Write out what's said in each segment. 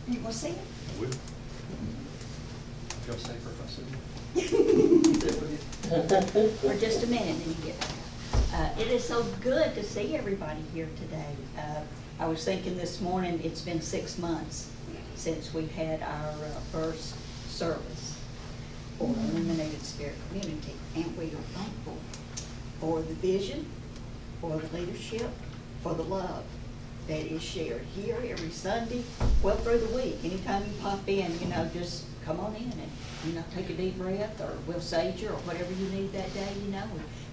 You want to see it? I will. Feel safer if I see you. For just a minute, then you get back. It is so good to see everybody here today. I was thinking this morning, it's been 6 months since we had our first service for Illuminated Spirit Community, and we are thankful for the vision, for the leadership, for the love that is shared here every Sunday, well, through the week. Anytime you pop in, you know, just come on in and, you know, take a deep breath, or we'll sage you, or whatever you need that day, you know.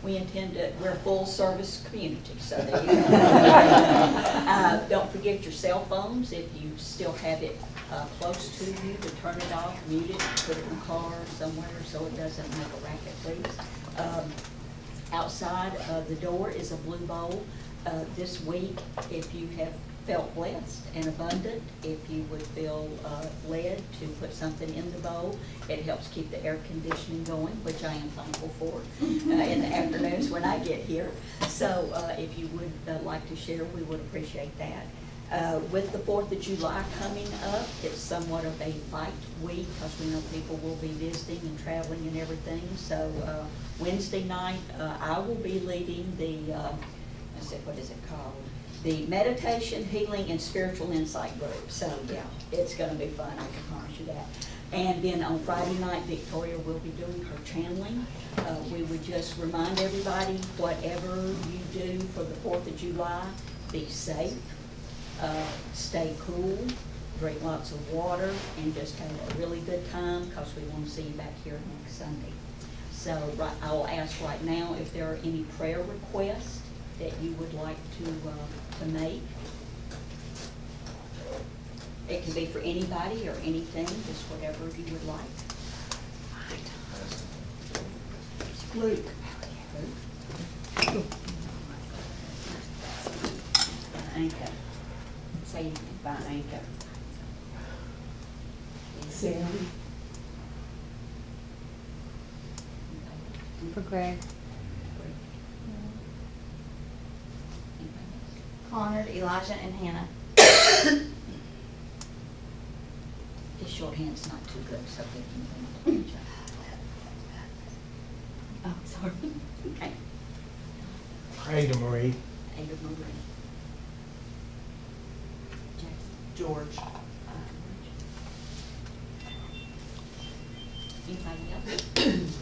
We intend to, we're a full service community, so there you go. Don't forget your cell phones, if you still have it close to you, to turn it off, mute it, put it in the car somewhere so it doesn't make a racket, please. Outside of the door is a blue bowl. This week, if you have felt blessed and abundant, if you would feel led to put something in the bowl, it helps keep the air conditioning going, which I am thankful for in the afternoons when I get here. So if you would like to share, we would appreciate that. With the 4th of July coming up, it's somewhat of a light week because we know people will be visiting and traveling and everything. So Wednesday night, I will be leading the, what is it called? The Meditation, Healing, and Spiritual Insight Group. So yeah, it's going to be fun, I can promise you that. And then on Friday night, Victoria will be doing her channeling. We would just remind everybody, whatever you do for the 4th of July, be safe. Stay cool, drink lots of water, and just have a really good time because we want to see you back here next Sunday. So I will ask right now if there are any prayer requests that you would like to make. It can be for anybody or anything, just whatever you would like. Luke. Anchor. Say anything by Anchor. Sam. For Greg. Connor, Elijah, and Hannah. His shorthand's not too good, so we can. Oh, sorry. Okay. Ada Marie. Ada Marie. George. Anybody else?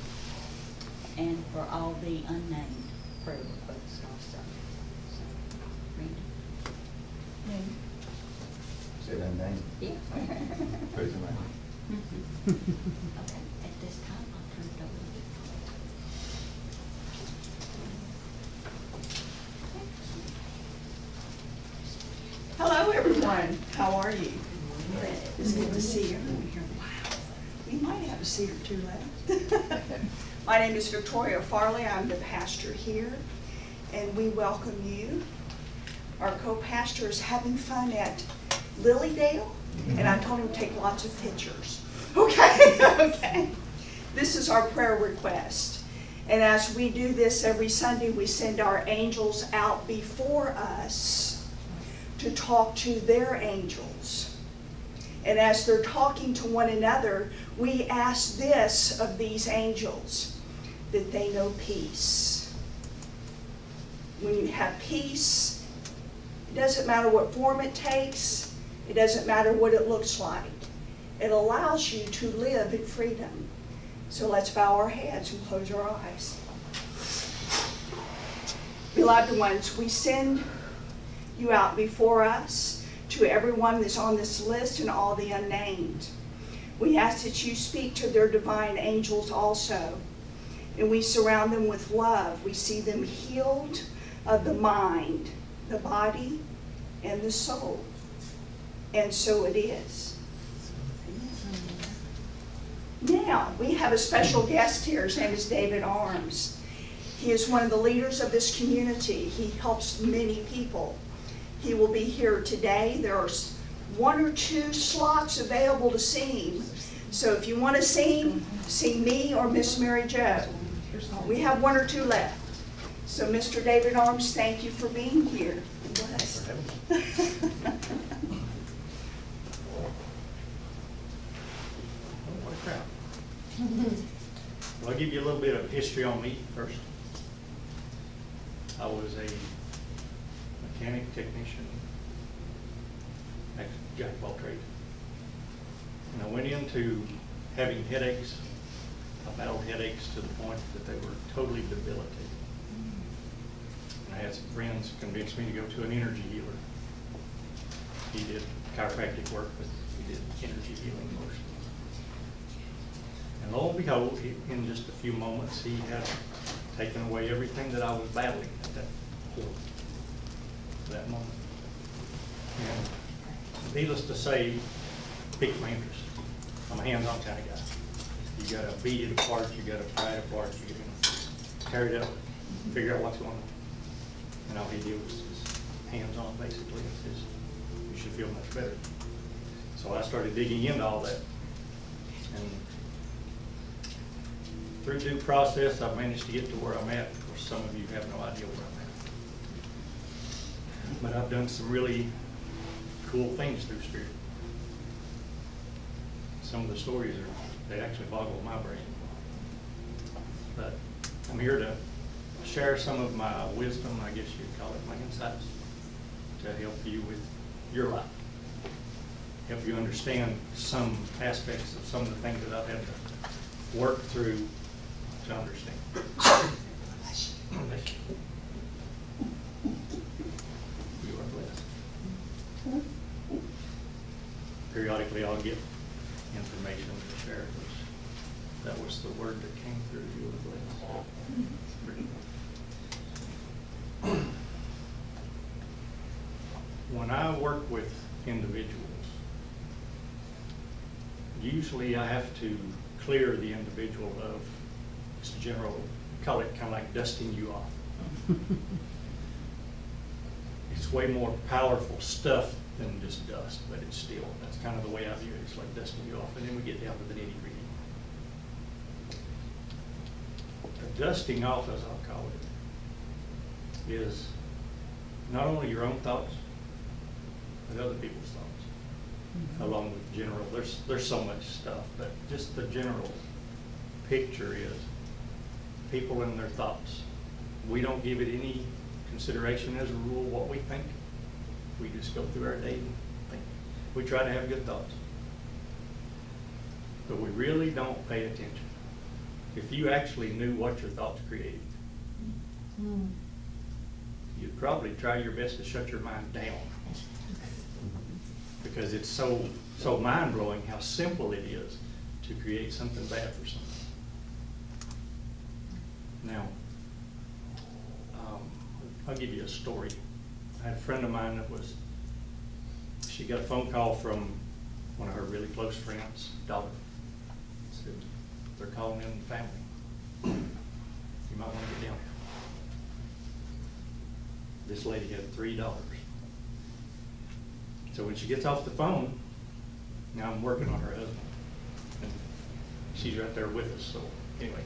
And for all the unnamed prayer requests also. So, Randy? Say that name. Yeah. Praise the Lord. Okay, at this time, I'll turn it over to Hello, everyone. How are you? It's good to see everyone here. Wow, we might have a seat or two left. My name is Victoria Farley. I'm the pastor here, and we welcome you. Our co-pastor is having fun at Lilydale, and I told him to take lots of pictures. Okay, okay. This is our prayer request. And as we do this every Sunday, we send our angels out before us to talk to their angels. And as they're talking to one another, we ask this of these angels, that they know peace. When you have peace, it doesn't matter what form it takes. It doesn't matter what it looks like. It allows you to live in freedom. So let's bow our heads and close our eyes. Beloved ones, we send you out before us to everyone that's on this list and all the unnamed. We ask that you speak to their divine angels also. And we surround them with love. We see them healed of the mind, the body, and the soul. And so it is. Now, we have a special guest here. His name is David Arms. He is one of the leaders of this community. He helps many people. He will be here today. There are 1 or 2 slots available to sing. So if you want to sing me or Miss Mary Jo. We have 1 or 2 left. So Mr. David Arms, thank you for being here. Bless. proud. Well, I'll give you a little bit of history on me first. I was a mechanic technician, jack of all trades. And I went into having headaches. I battled headaches to the point that they were totally debilitating. And I had some friends convince me to go to an energy healer. He did chiropractic work, but he did energy healing mostly. And lo and behold, in just a few moments, he had taken away everything that I was battling at that moment. And needless to say, piqued my interest. I'm a hands-on kind of guy. You got to beat it apart, you got to pry it apart, you got to tear it up, figure out what's going on. And all he did was just hands-on, basically. It's just, you should feel much better. So I started digging into all that. And through due process, I've managed to get to where I'm at. Of course, some of you have no idea where I'm at. But I've done some really cool things through Spirit. Some of the stories they actually boggle my brain. But I'm here to share some of my wisdom, I guess you'd call it, my insights, to help you with your life. Help you understand some aspects of some of the things that I've had to work through to understand. You are blessed. Periodically I'll get information to share. That was the word that came through. You were blessed. When I work with individuals, usually I have to clear the individual of this general, call it kind of like dusting you off. It's way more powerful stuff than just dust, but it's still, that's kind of the way I view it. It's like dusting you off, and then we get down to the nitty-gritty. The dusting off, as I'll call it, is not only your own thoughts, but other people's thoughts, along with general. There's so much stuff, but just the general picture is people and their thoughts. We don't give it any consideration as a rule what we think. We just go through our day and think. We try to have good thoughts, but we really don't pay attention. If you actually knew what your thoughts created, you'd probably try your best to shut your mind down, because it's so mind-blowing how simple it is to create something bad for someone. Now, I'll give you a story. I had a friend of mine that she got a phone call from one of her really close friends' daughter. Said, they're calling in the family. You might want to get down here. This lady had $3. So when she gets off the phone, now I'm working on her husband. And she's right there with us, so anyway.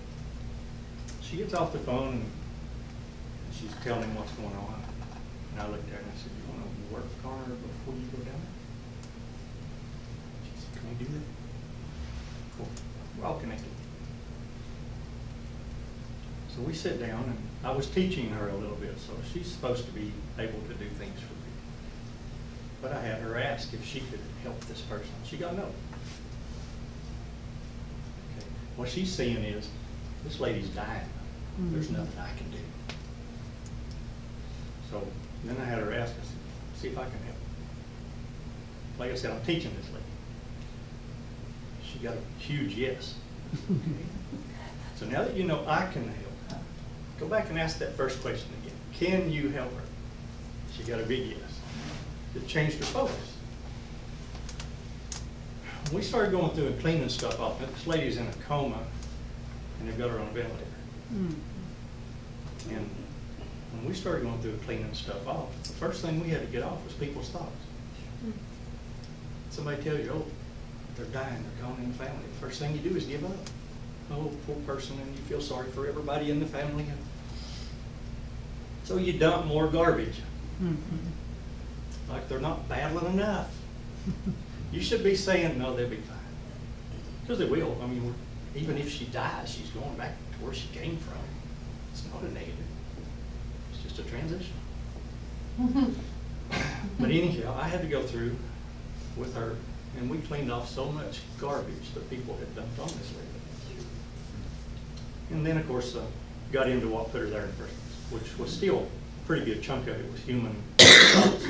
She gets off the phone and she's telling him what's going on. And I looked at her and I said, you want to work on her before you go down there? She said, can we do that? Cool. We're all connected. So we sit down, and I was teaching her a little bit, so she's supposed to be able to do things for me. But I had her ask if she could help this person. She got no. Okay. What she's seeing is, this lady's dying. There's nothing I can do. So then I had her ask, I said, see if I can help. Like I said, I'm teaching this lady. She got a huge yes. Okay. So now that you know I can help, go back and ask that first question again. Can you help her? She got a big yes. It changed her focus. We started going through and cleaning stuff off. This lady's in a coma, and they've got her on a ventilator. And when we started going through and cleaning stuff off, the first thing we had to get off was people's thoughts. Somebody tell you, oh, they're dying, they're calling in the family. The first thing you do is give up. Oh, poor person, and you feel sorry for everybody in the family. So you dump more garbage. Like they're not battling enough. You should be saying, no, they'll be fine. Because they will. I mean, even if she dies, she's going back to where she came from. It's not a negative. It's just a transition. But anyhow, I had to go through with her, and we cleaned off so much garbage that people had dumped on this lady. And then, of course, got into what put her there in the first place, which was still a pretty good chunk of it was human thoughts,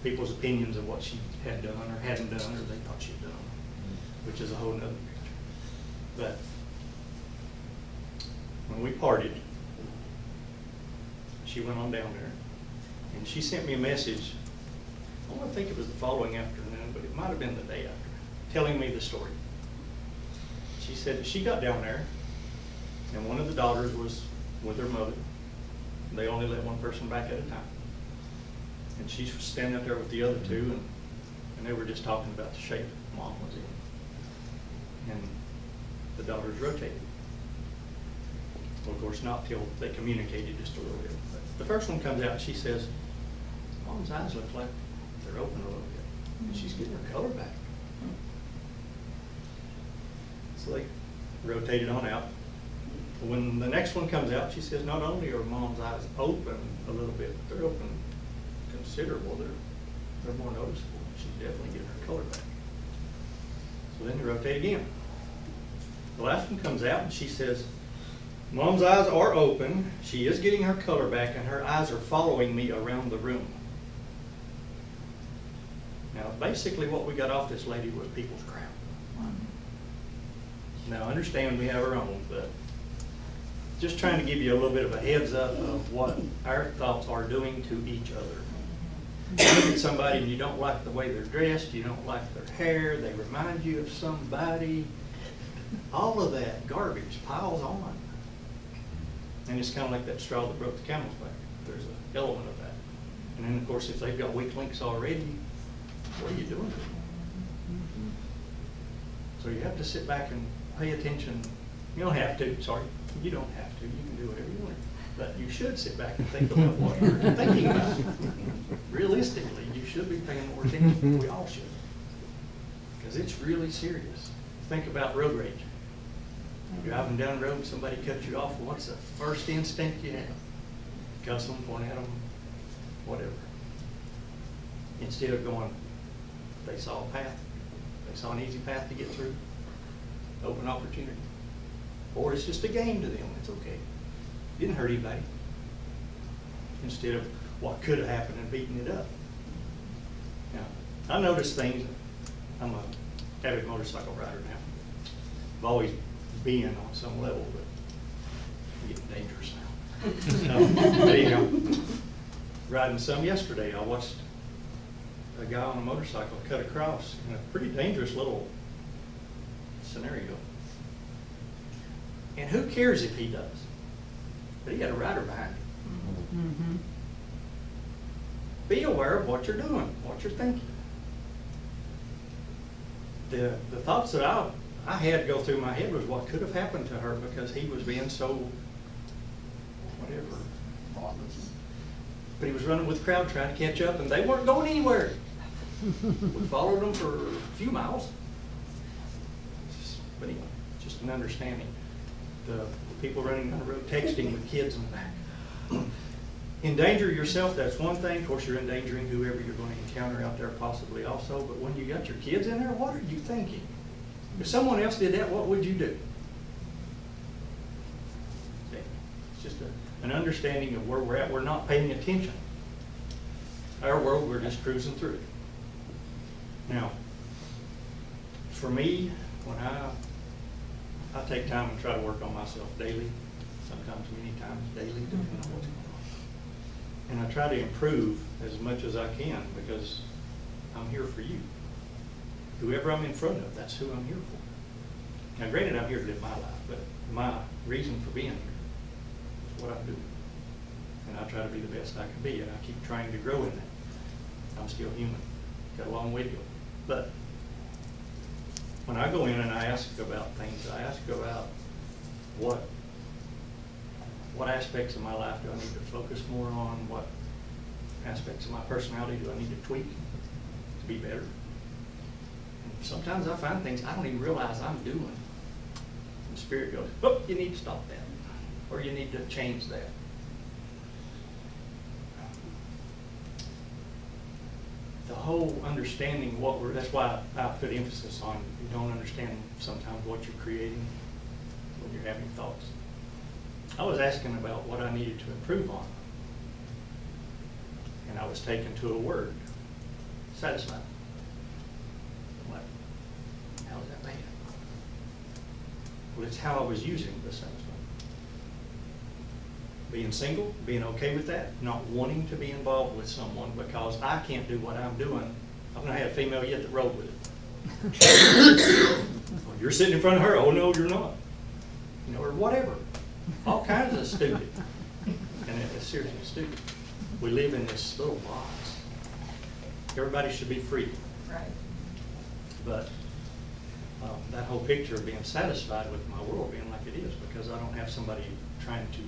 people's opinions of what she had done or hadn't done or they thought she'd done, which is a whole nother picture. But when we parted, she went on down there, and she sent me a message. I don't think it was the following afternoon, but it might have been the day after, telling me the story. She said that she got down there, and one of the daughters was with her mother. They only let one person back at a time. And she was standing up there with the other two, and they were just talking about the shape Mom was in. And the daughters rotated. Well, of course, not till they communicated just a little bit. But the first one comes out, and she says, Mom's eyes look like they're open a little bit. And she's getting her color back. So they rotated on out. When the next one comes out, she says, not only are Mom's eyes open a little bit, but they're open considerable. They're more noticeable. She's definitely getting her color back. So then they rotate again. The last one comes out, and she says, Mom's eyes are open. She is getting her color back, and her eyes are following me around the room. Now, basically what we got off this lady was people's crap. Now, understand we have our own, but just trying to give you a little bit of a heads up of what our thoughts are doing to each other. You look at somebody and you don't like the way they're dressed, you don't like their hair, they remind you of somebody. All of that garbage piles on. And it's kind of like that straw that broke the camel's back. There's an element of that. And then, of course, if they've got weak links already, what are you doing to them? So you have to sit back and pay attention. You don't have to, sorry, you don't have to. You can do whatever you want. But you should sit back and think about what you're thinking about. Realistically, you should be paying more attention. We all should. Because it's really serious. Think about road rage. You're driving down the road, somebody cuts you off. What's the first instinct you have? Cuss them, point at them, whatever. Instead of going, they saw a path. They saw an easy path to get through. Open opportunity. Or it's just a game to them. It's okay. Didn't hurt anybody. Instead of what could have happened and beating it up. Now, I notice things. I'm a avid motorcycle rider now. I've always been on some level, but it's getting dangerous now. But anyhow, riding some yesterday, I watched a guy on a motorcycle cut across in a pretty dangerous little scenario. And who cares if he does? But he had a rider behind him. Be aware of what you're doing, what you're thinking. The thoughts that I had go through my head was what could have happened to her because he was being so whatever. But he was running with the crowd trying to catch up, and they weren't going anywhere. We followed them for a few miles. But anyway, just an understanding. The people running down the road texting with kids in the back. Endanger yourself, that's one thing. Of course, you're endangering whoever you're going to encounter out there possibly also. But when you got your kids in there, what are you thinking? If someone else did that, what would you do? See? It's just an understanding of where we're at. We're not paying attention. Our world, we're just cruising through it. Now, for me, when I take time and try to work on myself daily, sometimes many times daily, depending on what's going on. And I try to improve as much as I can because I'm here for you. Whoever I'm in front of, that's who I'm here for. Now granted, I'm here to live my life, but my reason for being here is what I do. And I try to be the best I can be, and I keep trying to grow in that. I'm still human. Got a long way to go. But when I go in and I ask about things, I ask about what aspects of my life do I need to focus more on? What aspects of my personality do I need to tweak to be better? And sometimes I find things I don't even realize I'm doing. The Spirit goes, oh, you need to stop that, or you need to change that. The whole understanding what that's why I put emphasis on you don't understand sometimes what you're creating when you're having thoughts. I was asking about what I needed to improve on, and I was taken to a word, satisfied. I'm like, how is that bad? Well, it's how I was using the satisfied. Being single, being okay with that, not wanting to be involved with someone because I can't do what I'm doing. I've not had a female yet that rolled with it. Well, you're sitting in front of her, oh no, you're not. You know, or whatever. All kinds of stupid. And it's seriously stupid. We live in this little box. Everybody should be free. Right. But that whole picture of being satisfied with my world being like it is because I don't have somebody trying to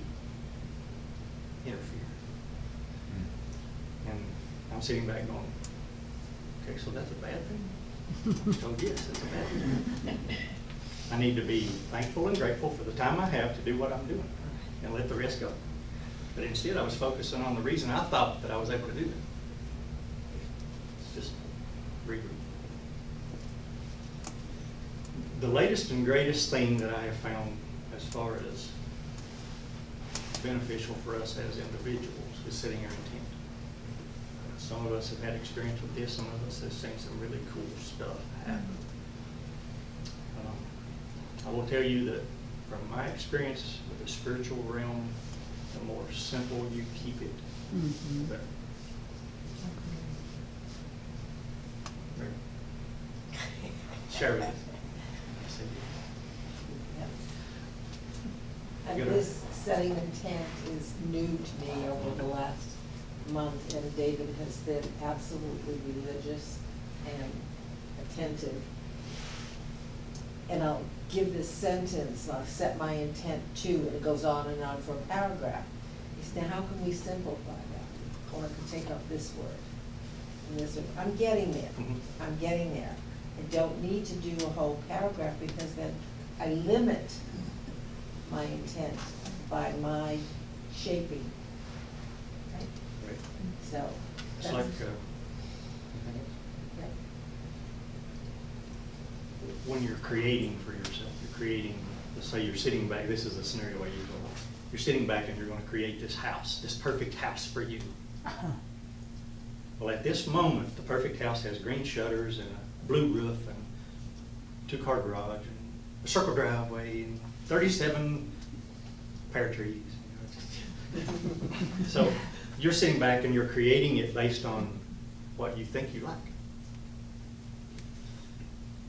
interfere. And I'm sitting back going, okay, so that's a bad thing? So yes, it's a bad thing. I need to be thankful and grateful for the time I have to do what I'm doing and let the rest go. But instead I was focusing on the reason I thought that I was able to do that. It's just regroup. The latest and greatest thing that I have found as far as beneficial for us as individuals is setting our intent. Some of us have had experience with this, some of us have seen some really cool stuff happen. I will tell you that from my experience with the spiritual realm, the more simple you keep it, the better. Share with us. And this setting intent is new to me over the last month, and David has been absolutely religious and attentive. And I'll give this sentence, I'll set my intent to, and it goes on and on for a paragraph. He said, now how can we simplify that? Or I could take off this word and this word. I'm getting there. I'm getting there. I don't need to do a whole paragraph because then I limit my intent by my shaping. Right? Right. So. It's like, Yep. when you're creating for yourself, you're creating, let's say you're sitting back, this is a scenario where you're sitting back and you're going to create this house, this perfect house for you. Well, at this moment, the perfect house has green shutters and a blue roof and 2-car garage and a circle driveway and 37 pear trees. So you're sitting back and you're creating it based on what you think you like.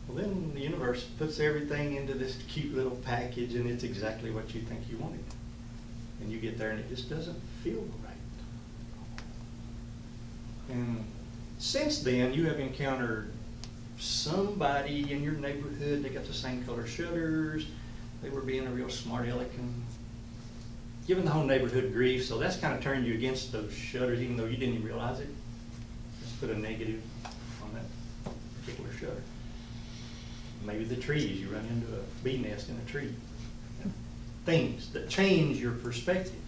Well, then the universe puts everything into this cute little package and it's exactly what you think you wanted. And you get there and it just doesn't feel right. And since then, you have encountered somebody in your neighborhood, they got the same color shutters, they were being a real smart aleck and giving the whole neighborhood grief, so that's kind of turned you against those shutters even though you didn't even realize it. Just put a negative on that particular shutter. Maybe the trees, you run into a bee nest in a tree. Things that change your perspective.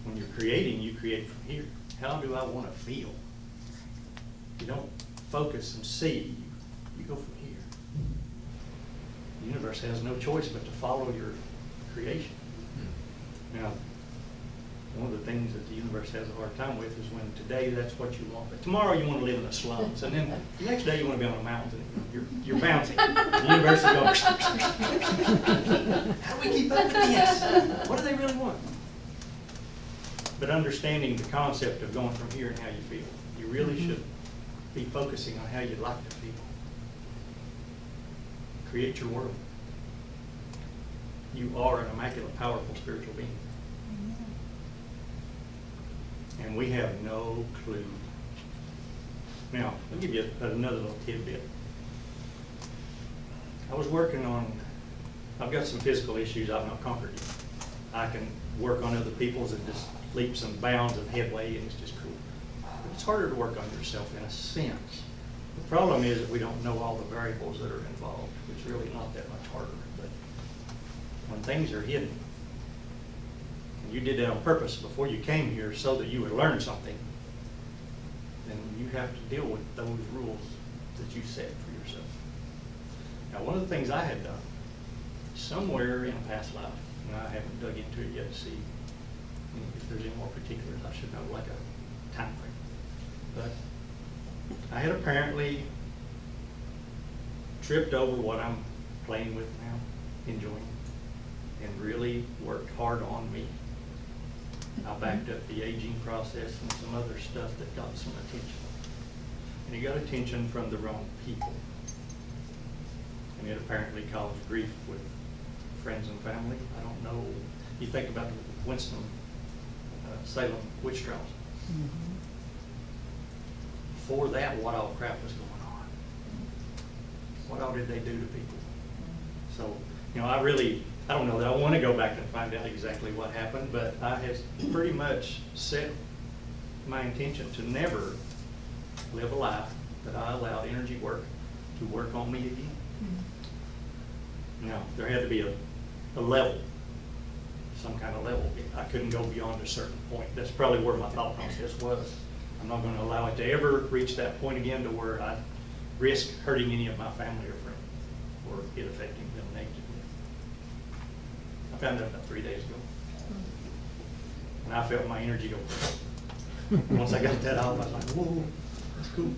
When you're creating, you create from here. How do I want to feel? You don't focus and see, you go from here. The universe has no choice but to follow your creation. Now, one of the things that the universe has a hard time with is when today that's what you want, but tomorrow you want to live in the slums, and then the next day you want to be on a mountain. You're bouncing. The universe is going, how do we keep up with this? What do they really want? But understanding the concept of going from here and how you feel, you really should be focusing on how you'd like to feel. Create your world. You are an immaculate, powerful spiritual being. And we have no clue. Now, I'll give you another little tidbit. I was working on, I've got some physical issues I've not conquered yet. I can work on other people's and just leaps and bounds of headway, and it's just cool. But it's harder to work on yourself in a sense. problem is that we don't know all the variables that are involved. It's really not that much harder. But when things are hidden, and you did that on purpose before you came here so that you would learn something, then you have to deal with those rules that you set for yourself. Now, one of the things I had done somewhere in a past life, and I haven't dug into it yet to see if there's any more particulars, I should know, like a time frame. But I had apparently tripped over what I'm playing with now, enjoying, and really worked hard on me. I backed up the aging process and some other stuff that got some attention. And it got attention from the wrong people. And it apparently caused grief with friends and family. I don't know. You think about the Winston Salem witch trials. Before that, what all crap was going on? What all did they do to people? So, you know, I don't know that I want to go back and find out exactly what happened, but I have pretty much set my intention to never live a life that I allowed energy work to work on me again. Now, there had to be a level, some kind of level. I couldn't go beyond a certain point. That's probably where my thought process was. I'm not going to allow it to ever reach that point again to where I risk hurting any of my family or friends or it affecting them negatively. I found that about 3 days ago. And I felt my energy go. Once I got that off, I was like, whoa, that's cool.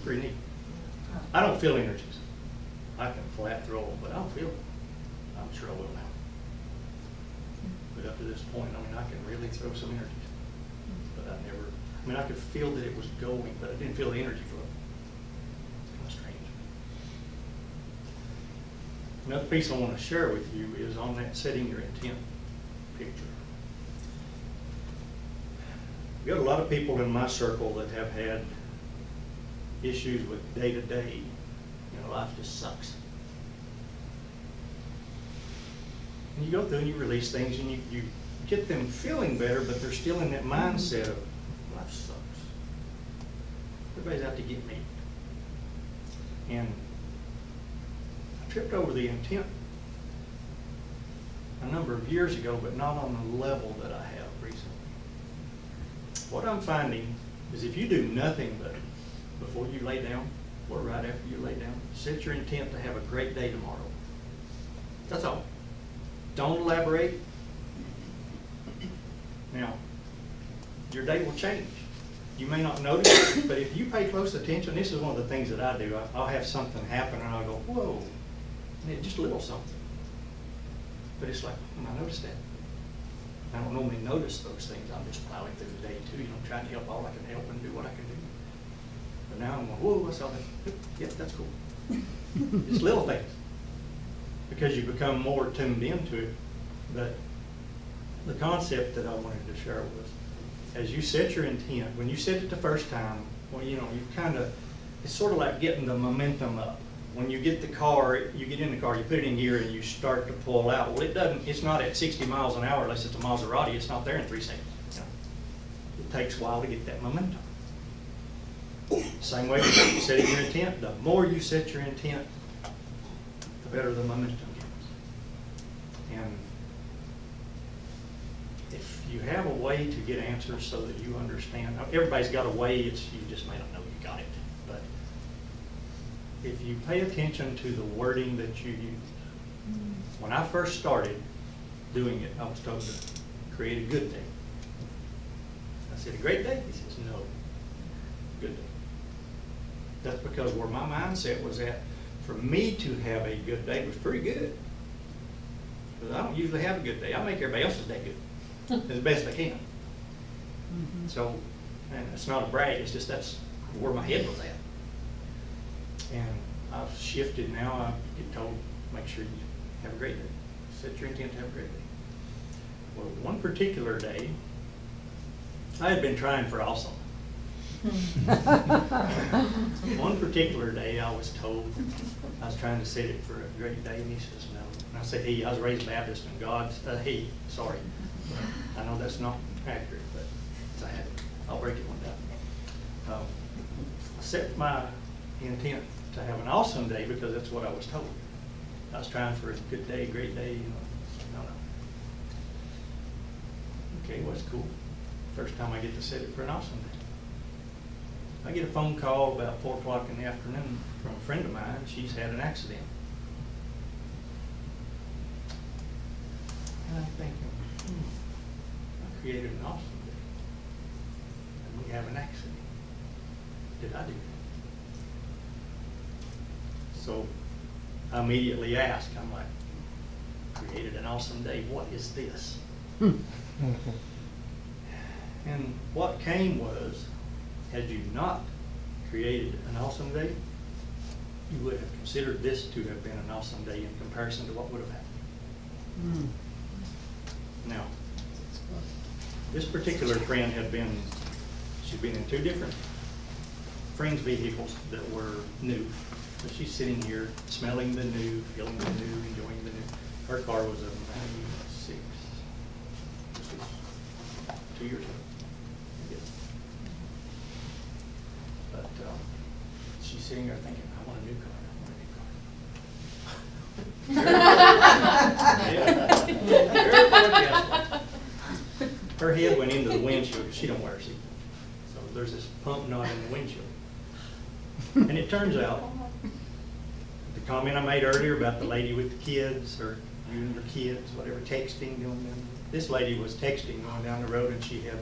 Pretty neat. I don't feel energies. I can flat throw them, but I don't feel them. I'm sure I will now. But up to this point, I mean, I can really throw some energies. But I could feel that it was going, but I didn't feel the energy flow. It's kind of strange. Another piece I want to share with you is on that setting your intent picture. We got a lot of people in my circle that have had issues with day-to-day. You know, life just sucks. And you go through and you release things and you get them feeling better, but they're still in that mindset of life sucks. Everybody's out to get me. And I tripped over the intent a number of years ago, but not on the level that I have recently. What I'm finding is if you do nothing but before you lay down or right after you lay down, set your intent to have a great day tomorrow. That's all. Don't elaborate. Now, your day will change. You may not notice it, but if you pay close attention, this is one of the things that I do. I'll have something happen and I'll go, whoa, and it's just a little something. But it's like, I noticed that. I don't normally notice those things. I'm just plowing through the day too, trying to help all I can help and do what I can do. But now I'm going, whoa, I saw that. Yep, that's cool. It's little things. Because you become more tuned into it. But the concept that I wanted to share was, as you set your intent, when you set it the first time, well, you it's sort of like getting the momentum up. When you get the car, you get in the car, you put it in gear and you start to pull out. Well, it's not at 60 miles an hour unless it's a Maserati. It's not there in 3 seconds. You know? It takes a while to get that momentum. Same way with setting your intent. The more you set your intent, the better the momentum gets. And if you have a way to get answers so that you understand, everybody's got a way, you just may not know you got it. But if you pay attention to the wording that you use. When I first started doing it, I was told to create a good day. I said, a great day? He says, no, good day. That's because where my mindset was at, for me to have a good day was pretty good. Because I don't usually have a good day. I make everybody else's day good as best I can. So, and it's not a brag, it's just that's where my head was at. And I've shifted now. I get told, make sure you have a great day. Set your intent to have a great day. Well, one particular day, I had been trying for awesome. One particular day I was told I was trying to set it for a great day, and he says no. And I said I was raised Baptist, and sorry. I know that's not accurate, but it's a habit. I'll break it one day. I set my intent to have an awesome day because that's what I was told. I was trying for a good day, great day, you know. No. Okay, well, that's cool. First time I get to set it for an awesome day. I get a phone call about 4 o'clock in the afternoon from a friend of mine. She's had an accident. And I'm thinking, I created an awesome day. And we have an accident. Did I do that? So I immediately asked, I'm like, created an awesome day, what is this? And what came was, had you not created an awesome day, you would have considered this to have been an awesome day in comparison to what would have happened. Now, this particular friend she'd been in 2 different friends' vehicles that were new. So she's sitting here smelling the new, feeling the new, enjoying the new. Her car was a 96. This was 2 years ago. But she's sitting there thinking, I want a new car, Her head went into the windshield. She don't wear a seat. So there's this pump knot in the windshield. And it turns out, the comment I made earlier about the lady with the kids, or you and your kids, whatever, texting, this lady was texting going down the road, and she had,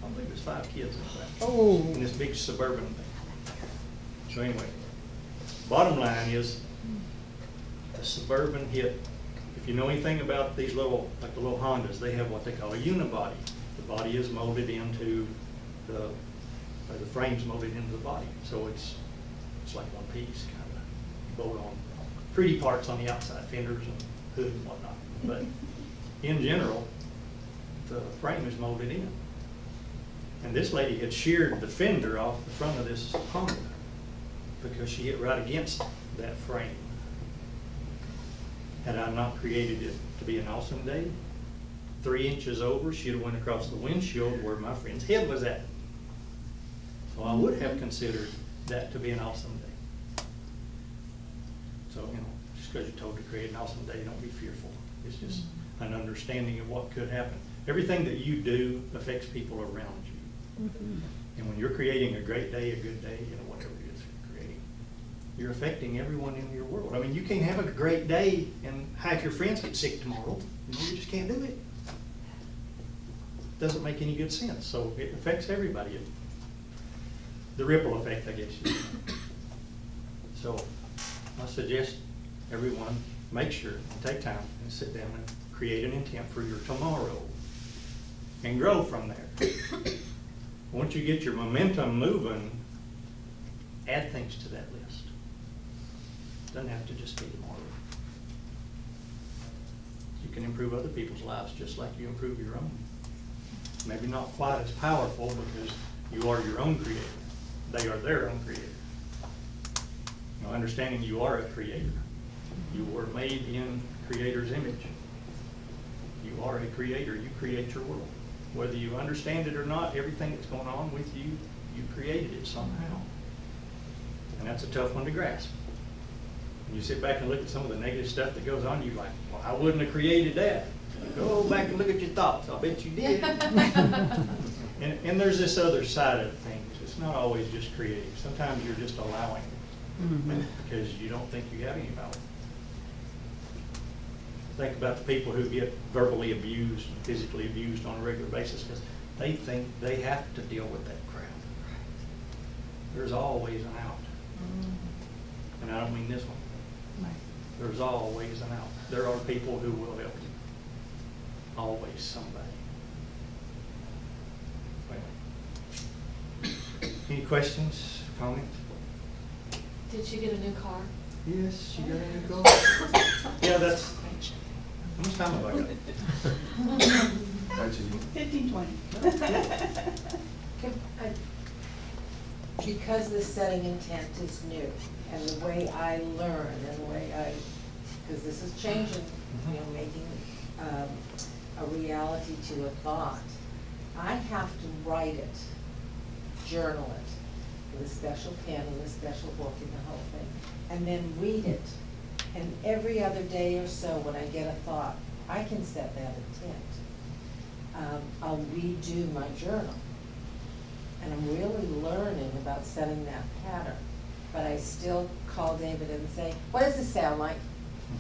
I believe it was 5 kids in fact, in this big Suburban thing. So anyway, bottom line is, the Suburban hit, if you know anything about these little, like the little Hondas, they have what they call a unibody. The body is molded into the frame's molded into the body. So it's like one piece, kind of bolt on pretty parts on the outside, fenders and hood and whatnot. But in general, the frame is molded in. And this lady had sheared the fender off the front of this Honda because she hit right against that frame. Had I not created it to be an awesome day, 3 inches over, she'd have went across the windshield where my friend's head was at. So I would have considered that to be an awesome day. So, just because you're told to create an awesome day, don't be fearful. It's just an understanding of what could happen. Everything that you do affects people around you. And when you're creating a great day, a good day, whatever it is you're creating, you're affecting everyone in your world. I mean, you can't have a great day and half your friends get sick tomorrow. You just can't do it. Doesn't make any good sense. So it affects everybody. The ripple effect, I guess. So I suggest everyone make sure and take time and sit down and create an intent for your tomorrow and grow from there. Once you get your momentum moving, add things to that list. It doesn't have to just be tomorrow. You can improve other people's lives just like you improve your own. Maybe not quite as powerful because you are your own creator. They are their own creator. Understanding you are a creator. You were made in Creator's image. You are a creator. You create your world. Whether you understand it or not, everything that's going on with you, you created it somehow. And that's a tough one to grasp. When you sit back and look at some of the negative stuff that goes on, you're like, well, I wouldn't have created that. Go back and look at your thoughts. I'll bet you did. And there's this other side of things. It's not always just creating. Sometimes you're just allowing because you don't think you have any power. Think about the people who get verbally abused and physically abused on a regular basis because they think they have to deal with that crowd. There's always an out. And I don't mean this one. There's always an out. There are people who will help you. Always somebody. Anyway. Any questions, comments? Did she get a new car? Yes, she got a new car. Yeah, that's. How much time have I got? 15, 20. Because the setting intent is new, and the way I learn, and the way because this is changing, making a reality to a thought, I have to write it, journal it, with a special pen and a special book and the whole thing, and then read it. And every other day or so, when I get a thought, I can set that intent. I'll redo my journal. And I'm really learning about setting that pattern. But I still call David and say, what does this sound like?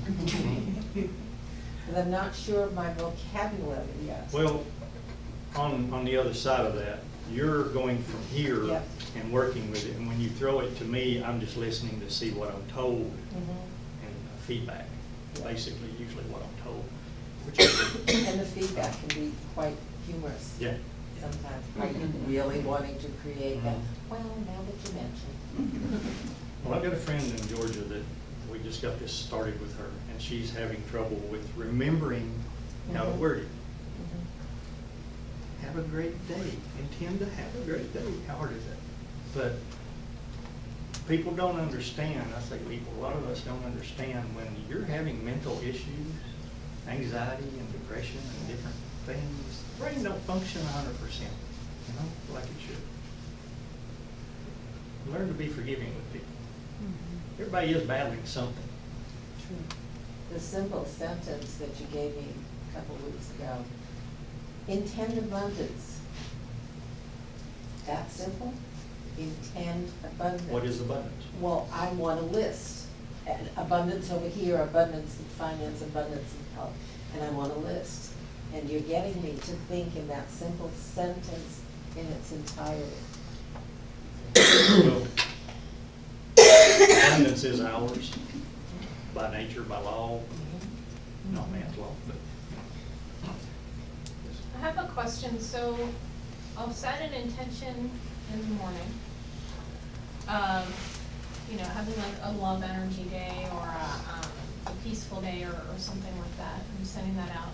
Because I'm not sure of my vocabulary yet. Well, on the other side of that, you're going from here Yep. and working with it, and when you throw it to me, I'm just listening to see what I'm told and feedback, basically usually what I'm told. Which is, And the feedback can be quite humorous. yeah. Sometimes, are you really wanting to create that? Mhm. Well, now that you mention. Well, I've got a friend in Georgia that we just got this started with her, and she's having trouble with remembering how to word it. Have a great day. Intend to have a great day. How hard is that? But people don't understand. I say people, a lot of us don't understand when you're having mental issues, anxiety and depression and different things, the brain don't function 100%, you know, like it should. Learn to be forgiving with people. Everybody is battling something. True. The simple sentence that you gave me a couple weeks ago, intend abundance. That simple? Intend abundance. What is abundance? Well, I want a list. And abundance over here, abundance in finance, abundance in health, and I want a list. And you're getting me to think in that simple sentence in its entirety. Well, abundance is ours by nature, by law, not man's law, but. I have a question. So I'll set an intention in the morning. You know, having like a love energy day or a peaceful day or something like that. I'm sending that out.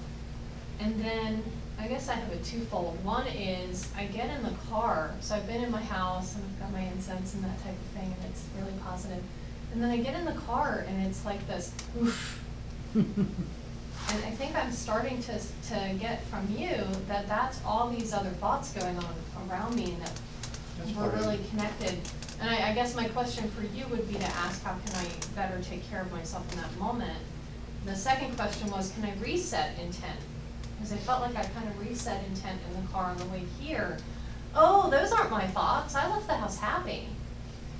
And then I guess I have a twofold. One is I get in the car. So I've been in my house and I've got my incense and that type of thing, and it's really positive. And then I get in the car and it's like this, oof. And I think I'm starting to get from you that that's all these other thoughts going on around me, and that That's we're part of really it. connected. And I guess my question for you would be to ask, how can I better take care of myself in that moment? The second question was, can I reset intent? Because I felt like I kind of reset intent in the car on the way here. Oh, those aren't my thoughts. I left the house happy.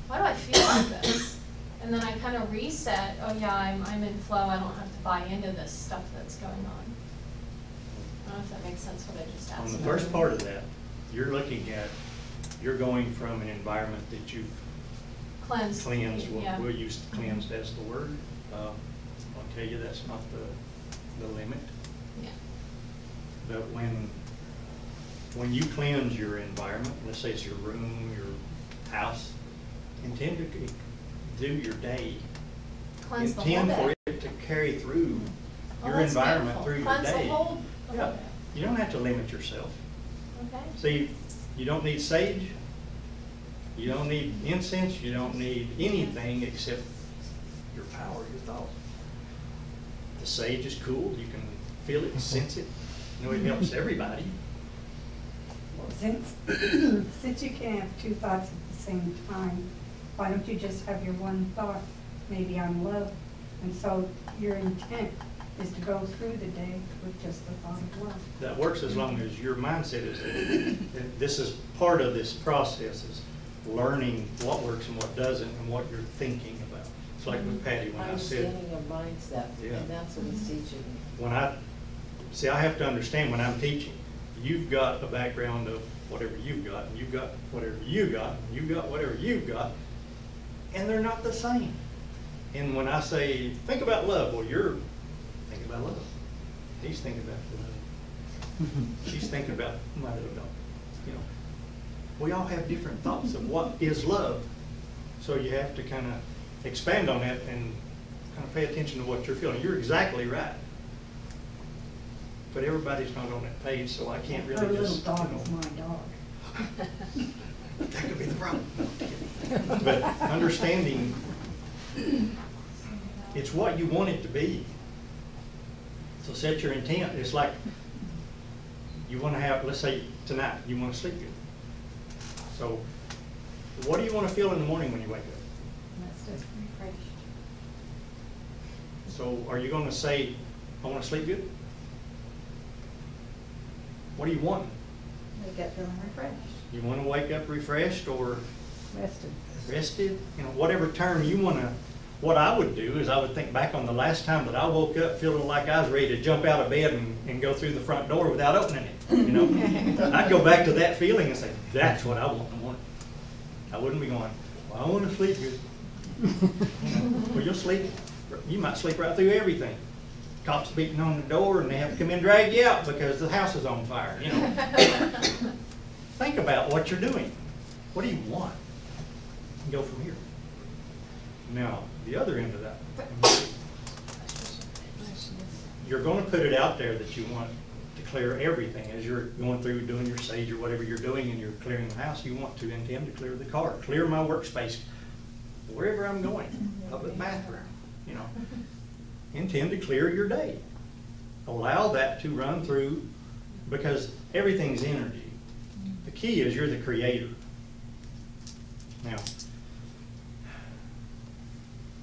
Why do I feel like this? And then I kind of reset, oh yeah, I'm in flow. I don't have to buy into this stuff that's going on. I don't know if that makes sense what I just asked. On the first part of that, you're looking at, you're going from an environment that you've Cleansed. cleansed, Yeah. we'll use cleansed as the word. I'll tell you that's not the limit. Yeah. But when you cleanse your environment, let's say it's your room, your house, intend to do your day. Cleanse the whole Intend day. for it to carry through Oh, your that's environment beautiful. through your Cleanse day. the whole Yeah, day. you don't have to limit yourself. Okay. See, you don't need sage, you don't need incense, you don't need anything except your power, your thought. The sage is cool, you can feel it, sense it, you know, it helps everybody. Well, since you can't have two thoughts at the same time, why don't you just have your one thought, maybe on love? And so your intent is to go through the day with just the thought of love. That works as long as your mindset is there. This is part of this process, is learning what works and what doesn't and what you're thinking about. It's like with Patty when I said, Understanding of mindset, Yeah. and that's what he's teaching me. I have to understand when I'm teaching, you've got a background of whatever you've got, and you've got whatever you got, and you've got whatever you've got, and they're not the same. And when I say, think about love, well, you're thinking about love. He's thinking about love. She's thinking about my little dog. You know, we all have different thoughts of what is love. So you have to kind of expand on that and kind of pay attention to what you're feeling. You're exactly right. But everybody's not on that page, so I can't Her really little just, dog you is know. my dog. That could be the problem. But understanding, it's what you want it to be. So set your intent. It's like you want to have, let's say tonight, you want to sleep good. So what do you want to feel in the morning when you wake up? That's just refreshed. So are you going to say, I want to sleep good? What do you want? Wake up feeling refreshed. You want to wake up refreshed or Rested. rested? You know, whatever term you want to. What I would do is I would think back on the last time that I woke up feeling like I was ready to jump out of bed and go through the front door without opening it. You know, I'd go back to that feeling and say, that's what I want in the morning. I wouldn't be going, well, I want to sleep good. You know, well, you'll sleep. You might sleep right through everything. Cops beating on the door and they have to come in and drag you out because the house is on fire. You know, think about what you're doing. What do you want? And go from here. Now, the other end of that, you're going to put it out there that you want to clear everything. As you're going through doing your sage or whatever you're doing and you're clearing the house, you want to intend to clear the car, clear my workspace, wherever I'm going, public bathroom, you know. Intend to clear your day. Allow that to run through, because everything's energy. The key is you're the creator. Now,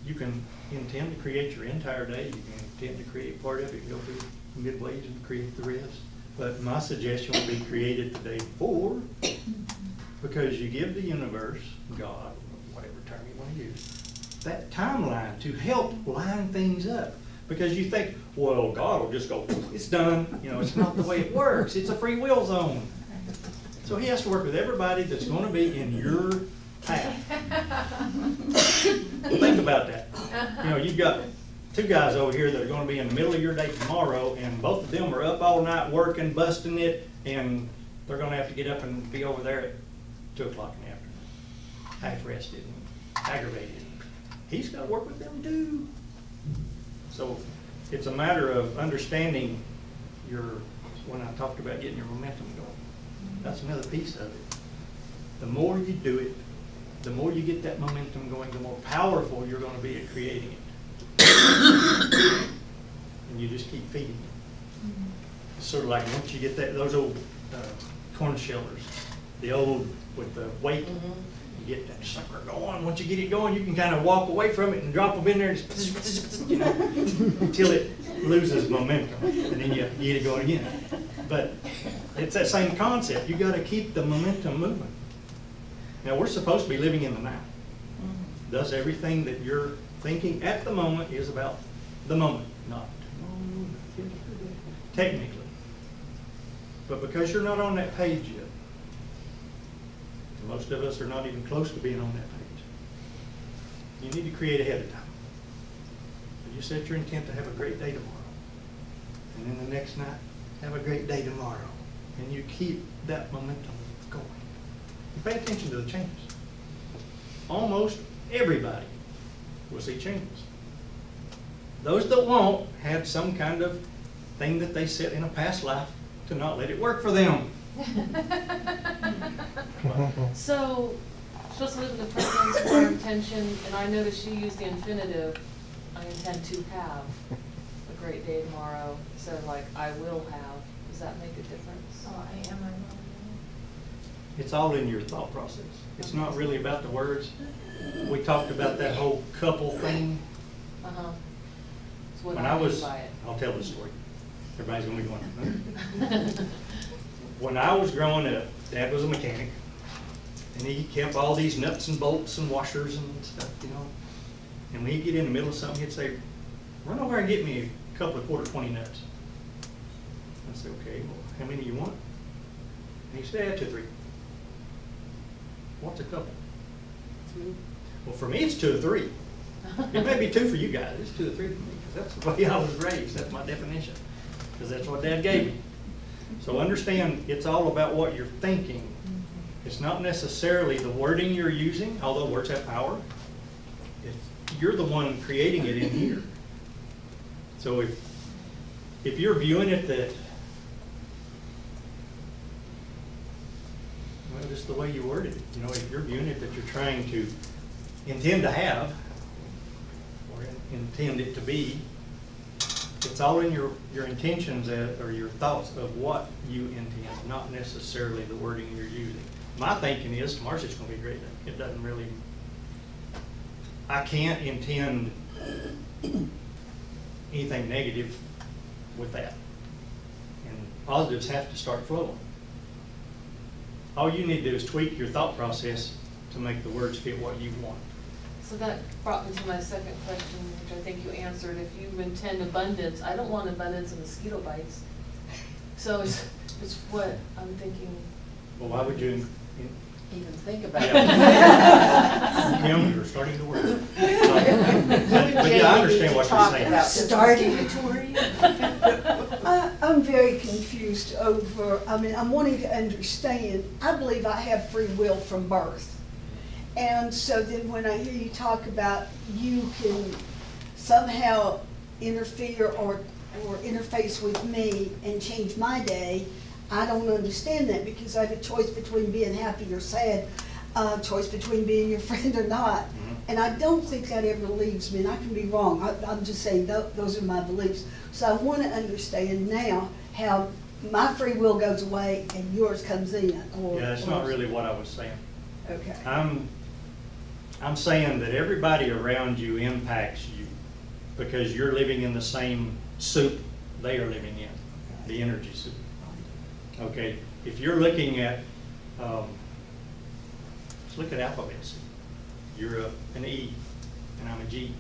you can intend to create your entire day. You can intend to create part of it and go through midways and create the rest. But my suggestion would be create it the day before, because you give the universe, God, whatever term you want to use, that timeline to help line things up. Because you think, well, God will just go, it's done. You know, it's not the way it works. It's a free will zone. So he has to work with everybody that's going to be in your path. Think about that. You know, you've got two guys over here that are going to be in the middle of your day tomorrow, and both of them are up all night working, busting it, and they're going to have to get up and be over there at 2 o'clock in the afternoon, half rested and aggravated. He's got to work with them too. So it's a matter of understanding when I talked about getting your momentum going, that's another piece of it. The more you do it, the more you get that momentum going, the more powerful you're going to be at creating it. And you just keep feeding it. It's sort of like once you get those old corn shellers, the old with the weight, you get that sucker going. Once you get it going, you can kind of walk away from it and drop them in there, and, you know, until it loses momentum, and then you get it going again. But it's that same concept. You got to keep the momentum moving. Now, we're supposed to be living in the now. Thus, everything that you're thinking at the moment is about the moment, not technically. But because you're not on that page yet, most of us are not even close to being on that page, you need to create ahead of time. You set your intent to have a great day tomorrow. And then the next night, have a great day tomorrow. And you keep that momentum going. You pay attention to the changes. Almost everybody will see changes. Those that won't have some kind of thing that they set in a past life to not let it work for them. So, supposed to live in the present is our intention, and I noticed you use the infinitive, I intend to have a great day tomorrow, instead of like, I will have. Does that make a difference? Oh, I am, I will. It's all in your thought process. It's not really about the words. We talked about that whole couple thing. Uh-huh. So what When do I you was, mean by it? I'll tell the story. Everybody's going to be going, When I was growing up, Dad was a mechanic, and he kept all these nuts and bolts and washers and stuff, you know. And when he'd get in the middle of something, he'd say, run over and get me a couple of quarter 20 nuts. I'd say, okay, well, how many do you want? And he said, 2 or 3. What's a couple? 2. Well, for me, it's 2 or 3. It may be 2 for you guys. It's 2 or 3 for me, because that's the way I was raised. That's my definition, because that's what Dad gave me. So understand, it's all about what you're thinking. It's not necessarily the wording you're using, although words have power. You're the one creating it in here. So if you're viewing it that, well, just the way you worded it, you know, if you're viewing it that you're trying to intend to have, or intend it to be, it's all in your intentions or your thoughts of what you intend, not necessarily the wording you're using. my thinking is tomorrow's just gonna be a great day. It doesn't really, I can't intend anything negative with that. And positives have to start flowing. All you need to do is tweak your thought process to make the words fit what you want. So that brought me to my second question, which I think you answered. If you intend abundance, I don't want abundance of mosquito bites. So it's what I'm thinking. Well, why would you? Even think about it. Kim, you're starting to work. But yeah, I understand what you're saying. Starting. I'm very confused over, I'm wanting to understand, I believe I have free will from birth. And so then when I hear you talk about you can somehow interfere or interface with me and change my day, I don't understand that, because I have a choice between being happy or sad, choice between being your friend or not. And I don't think that ever leaves me, and I can be wrong. I'm just saying those are my beliefs. So I want to understand now how my free will goes away and yours comes in. Or, Yeah, that's not really what I was saying. Okay. I'm saying that everybody around you impacts you because you're living in the same soup they are living in, the energy soup. Okay, if you're looking at, let's look at alphabets. You're an E and I'm a G.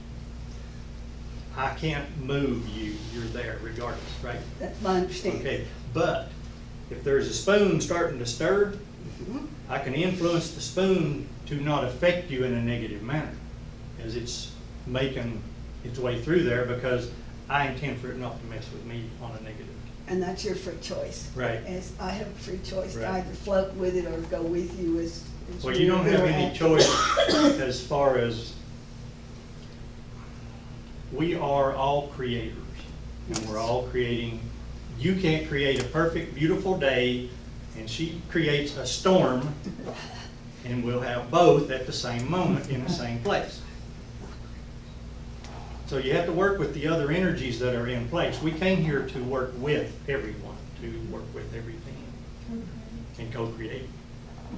I can't move you, you're there regardless, right? That's my understanding. Okay, but if there's a spoon starting to stir, I can influence the spoon to not affect you in a negative manner as it's making its way through there, because I intend for it not to mess with me on a negative. And that's your free choice. Right. As I have a free choice to Right. either float with it or go with you as Well, you don't have any choice as far as, we are all creators, and we're all creating. You can't create a perfect, beautiful day, and she creates a storm, and we'll have both at the same moment in the same place. So you have to work with the other energies that are in place. We came here to work with everyone, to work with everything, and co-create.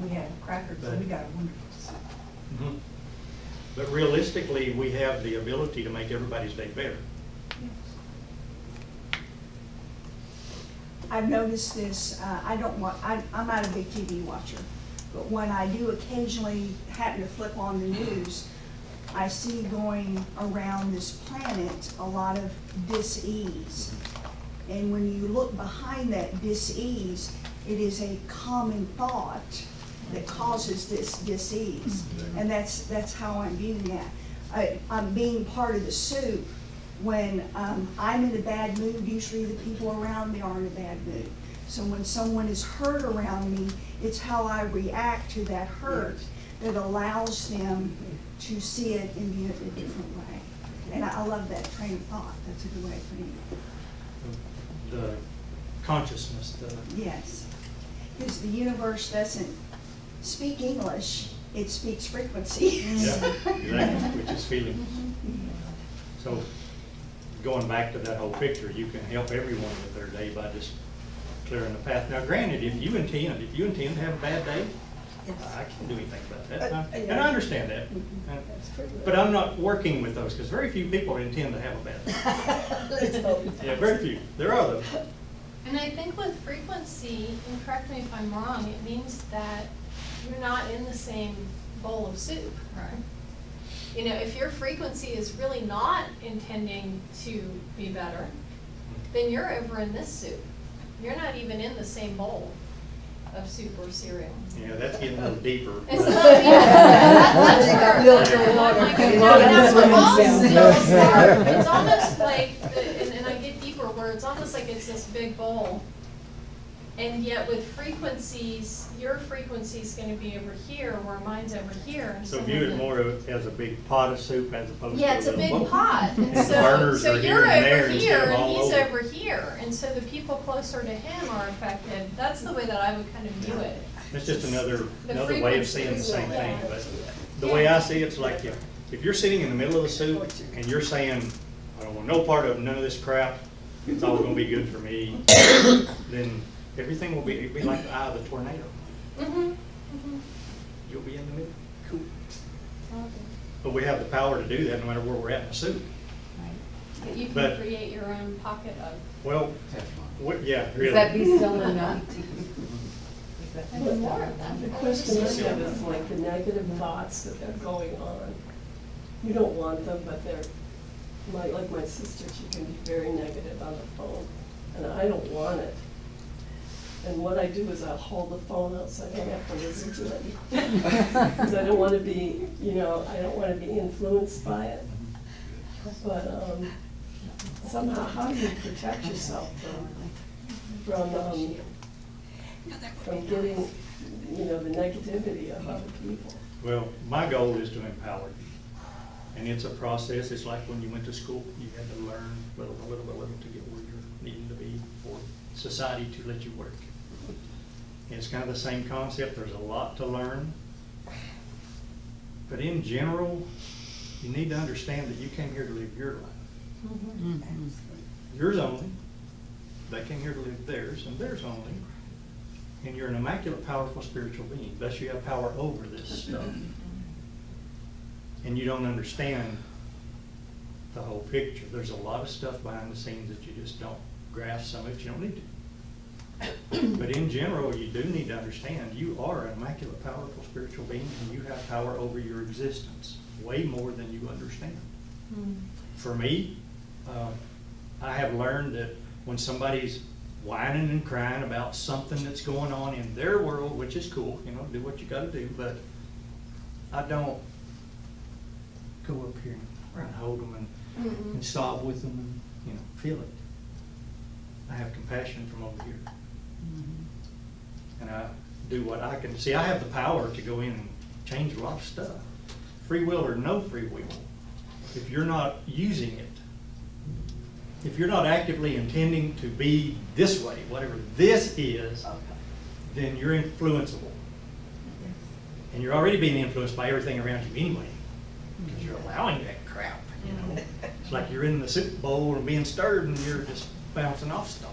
We had crackers, so we got a wonderful soup. Mhm. But realistically, we have the ability to make everybody's day better. I've noticed this, I'm not a big TV watcher, but when I do occasionally happen to flip on the news, I see going around this planet a lot of dis-ease. And when you look behind that dis-ease, it is a common thought that causes this dis-ease. And that's how I'm viewing that. I'm being part of the soup. When I'm in a bad mood, usually the people around me are in a bad mood. So when someone is hurt around me, it's how I react to that hurt that allows them to see it and view it a different way. And I love that train of thought. That's a good way of putting it. The consciousness, Yes. Because the universe doesn't speak English, it speaks frequency. yeah, exactly, which is feeling. So going back to that whole picture, you can help everyone with their day by just clearing the path. Now granted, if you intend to have a bad day, I can't do anything about that. And I understand that. But I'm not working with those, because very few people intend to have a bad day. Let's hope. Yeah, very few. There are those. And I think with frequency, and correct me if I'm wrong, it means that you're not in the same bowl of soup. Right. You know, if your frequency is really not intending to be better, then you're over in this soup. You're not even in the same bowl of soup or cereal. Yeah, that's getting a little deeper. It's a little deeper. That's where it's almost like, and I get deeper, where it's almost like it's this big bowl. And yet with frequencies, your frequency's going to be over here, where mine's over here. And So view it more as a big pot of soup as opposed to yeah, it's a big little bowl. pot. And And the burners so are here you're and there over instead here of and all he's over. over here. And so the people closer to him are affected. That's the way that I would kind of view it. It's just another The way of seeing the same frequencies, thing. yeah. But the way I see it, it's like if you're sitting in the middle of the soup and you're saying, I don't want no part of none of this crap, it's all going to be good for me, then everything will be like the eye of a tornado. Mm-hmm. you'll be in the middle. Cool. Okay. But we have the power to do that no matter where we're at in the suit. But you can But- create your own pocket of. Well, yeah, really. Does that be still enough? And more of them. The question I have is like the negative thoughts that are going on. You don't want them, but they're, like my sister, she can be very negative on the phone, and I don't want it. And what I do is I'll hold the phone out so I don't have to listen to it. Because I don't want to be, I don't want to be influenced by it. But somehow, how do you protect yourself from getting, the negativity of other people? Well, my goal is to empower you. And it's a process. It's like when you went to school, you had to learn little by little by little to get where you're needing to be for society to let you work. And it's kind of the same concept. There's a lot to learn. But in general, you need to understand that you came here to live your life. Yours only. They came here to live theirs, and theirs only. And you're an immaculate, powerful spiritual being. Thus you have power over this stuff. And you don't understand the whole picture. There's a lot of stuff behind the scenes that you just don't grasp. Some of it you don't need to. But in general, you do need to understand you are an immaculate, powerful spiritual being, and you have power over your existence, way more than you understand. For me, I have learned that when somebody's whining and crying about something that's going on in their world, which is cool, do what you gotta do, but I don't go up here and hold them and sob with them and, feel it. I have compassion from over here. And I do what I can. See, I have the power to go in and change a lot of stuff. Free will or no free will. If you're not using it, if you're not actively intending to be this way, whatever this is, then you're influenceable. And you're already being influenced by everything around you anyway, because you're allowing that crap, It's like you're in the soup bowl and being stirred and you're just bouncing off stuff.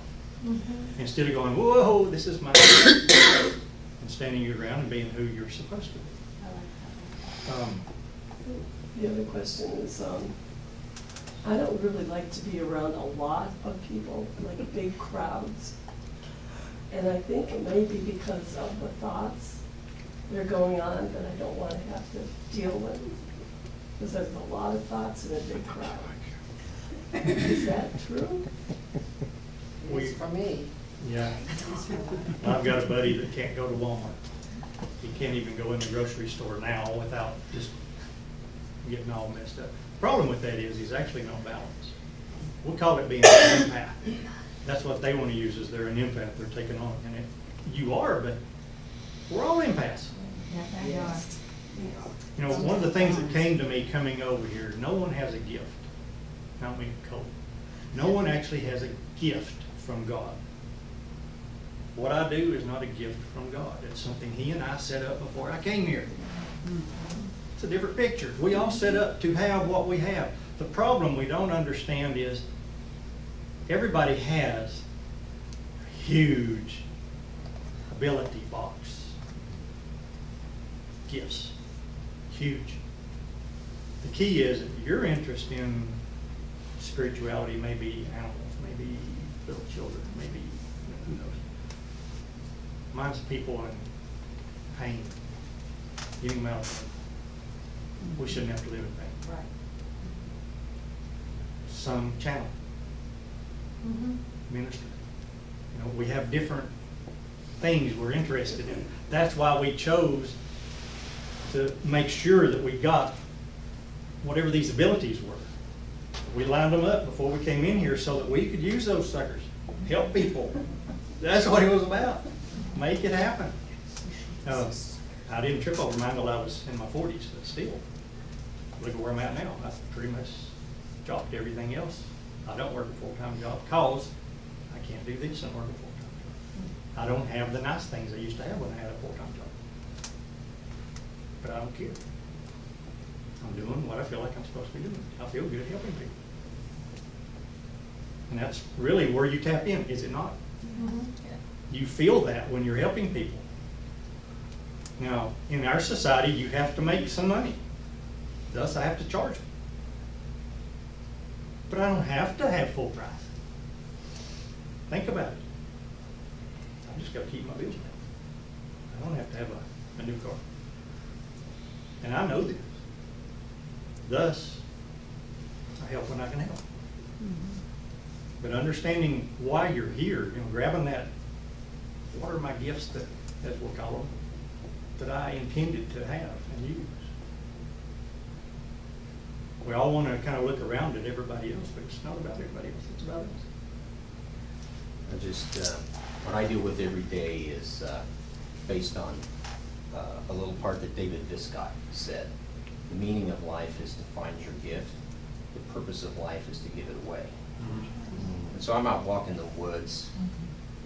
Instead of going, whoa, this is my and standing your ground and being who you're supposed to be. The other question is, I don't really like to be around a lot of people, like big crowds. And I think it may be because of the thoughts that are going on that I don't want to have to deal with. Because there's a lot of thoughts in a big crowd. Is that true? It's for me. Yeah. I've got a buddy that can't go to Walmart. He can't even go in the grocery store now without just getting all messed up. The problem with that is he's actually not balanced. We'll call it being an empath. That's what they want to use, is they're an empath. They're taking on. And you are, but we're all empaths. Yes. One of the things that came to me coming over here, no one has a gift. I don't mean cold. No one actually has a gift from God. What I do is not a gift from God. It's something He and I set up before I came here. It's a different picture. We all set up to have what we have. The problem we don't understand is everybody has a huge ability box. Gifts. Huge. The key is if your interest in spirituality, maybe animals, maybe little children, maybe who knows. Mine's people in pain, getting them out of pain. We shouldn't have to live in pain. Right. Some channel, ministry. We have different things we're interested in. That's why we chose to make sure that we got whatever these abilities were. We lined them up before we came in here so that we could use those suckers, help people. That's what it was about. Make it happen. I didn't trip over mine until I was in my 40s, but still, look at where I'm at now. I pretty much dropped everything else. I don't work a full-time job because I can't do this and work a full-time job. I don't have the nice things I used to have when I had a full-time job. But I don't care. I'm doing what I feel like I'm supposed to be doing. I feel good helping people. And that's really where you tap in, is it not? You feel that when you're helping people. Now, in our society, you have to make some money. Thus, I have to charge them. But I don't have to have full price. Think about it. I just gotta keep my bills paid. I don't have to have a new car. And I know this. Thus, I help when I can help. But understanding why you're here, grabbing that, what are my gifts that, as we'll call them, that I intended to have and use. We all want to kind of look around at everybody else, but it's not about everybody else, it's about us. I just, what I deal with every day is based on a little part that David Viscott said. The meaning of life is to find your gift. The purpose of life is to give it away. And so I'm out walking the woods.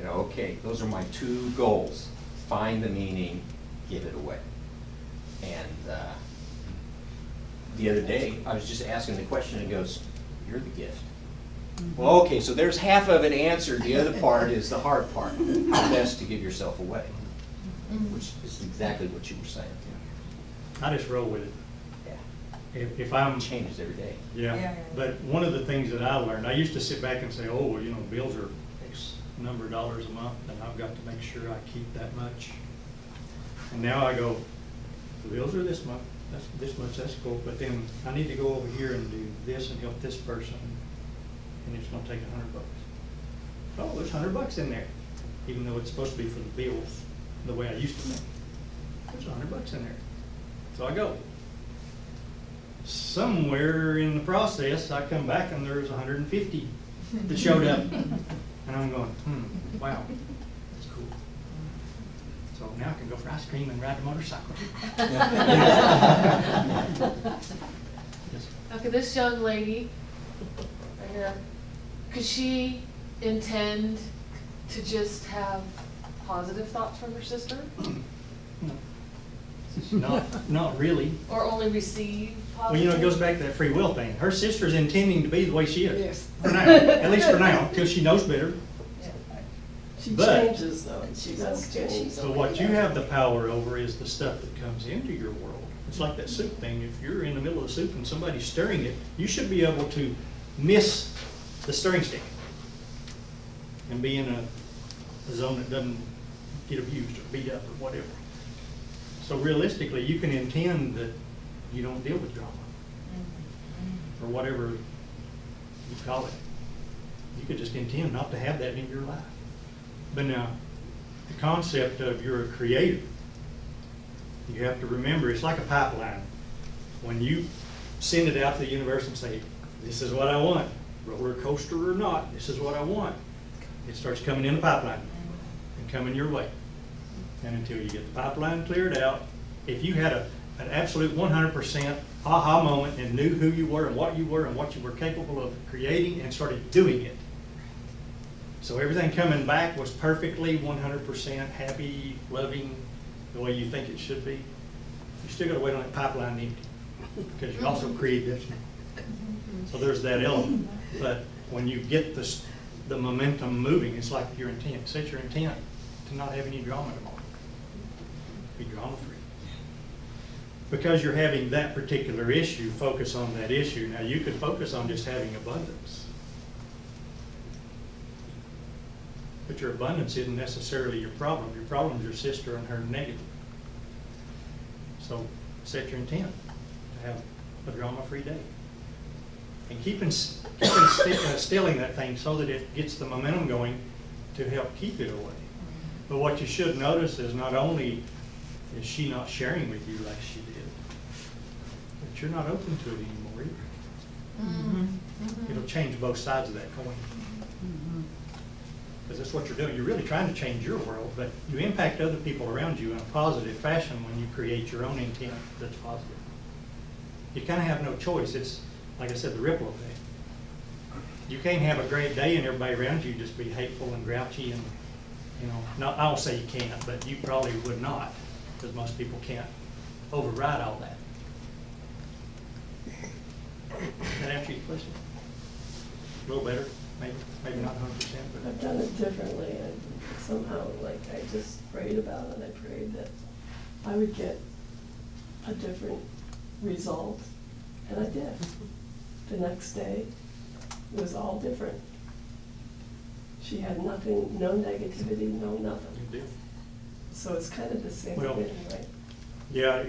Okay, those are my two goals. Find the meaning, give it away. And the other day, I was just asking the question, and goes, you're the gift. Well, okay, so there's half of it answered. The other part is the hard part. How best to give yourself away, which is exactly what you were saying. I just roll with it. If I'm... It changes every day. Yeah, but one of the things that I learned, I used to sit back and say, oh, well, bills are X number of dollars a month, and I've got to make sure I keep that much. And now I go, the bills are this month, that's this much, that's cool, but then I need to go over here and do this and help this person, and it's gonna take $100. Oh, there's $100 in there, even though it's supposed to be for the bills, the way I used to think. There's $100 in there. So I go. Somewhere in the process, I come back and there's 150 that showed up. And I'm going, wow, that's cool. So now I can go for ice cream and ride a motorcycle. Yes. Okay, this young lady, right here, could she intend to just have positive thoughts from her sister? No. Not really. Or only receive Well, positive? it goes back to that free will thing. Her sister's intending to be the way she is. Yes. For now, at least for now, until she knows better. She But- changes though, she does change. So what you have the power over is the stuff that comes into your world. It's like that soup thing. If you're in the middle of the soup and somebody's stirring it, you should be able to miss the stirring stick and be in a zone that doesn't get abused or beat up or whatever. So realistically, you can intend that you don't deal with drama or whatever you call it. You could just intend not to have that in your life. But now, the concept of you're a creator, you have to remember it's like a pipeline. When you send it out to the universe and say, this is what I want, roller coaster or not, this is what I want, it starts coming in the pipeline and coming your way. And until you get the pipeline cleared out, if you had an absolute 100% aha moment and knew who you were and what you were capable of creating and started doing it, so everything coming back was perfectly 100% happy, loving, the way you think it should be, you still got to wait on that pipeline empty because you also created this. So there's that element. But when you get the momentum moving, it's like your intent. Set your intent to not have any drama tomorrow. Be drama-free. Because you're having that particular issue, focus on that issue. Now you could focus on just having abundance. But your abundance isn't necessarily your problem. Your problem is your sister and her negative. So set your intent to have a drama-free day. And keep instilling that thing so that it gets the momentum going to help keep it away. But what you should notice is not only is she not sharing with you like she did, but you're not open to it anymore either. It'll change both sides of that coin. Because that's what you're doing. You're really trying to change your world, but you impact other people around you in a positive fashion when you create your own intent that's positive. You kind of have no choice. It's, like I said, the ripple effect. You can't have a great day and everybody around you just be hateful and grouchy and, I don't say you can't, but you probably would not, because most people can't override all that. Does that answer your question? A little better, maybe not 100%, but. I've done it differently. I somehow, I just prayed about it. I prayed that I would get a different result, and I did. The next day, it was all different. She had nothing, no negativity, no nothing. You do. So it's kind of the same Well, thing, right? Yeah,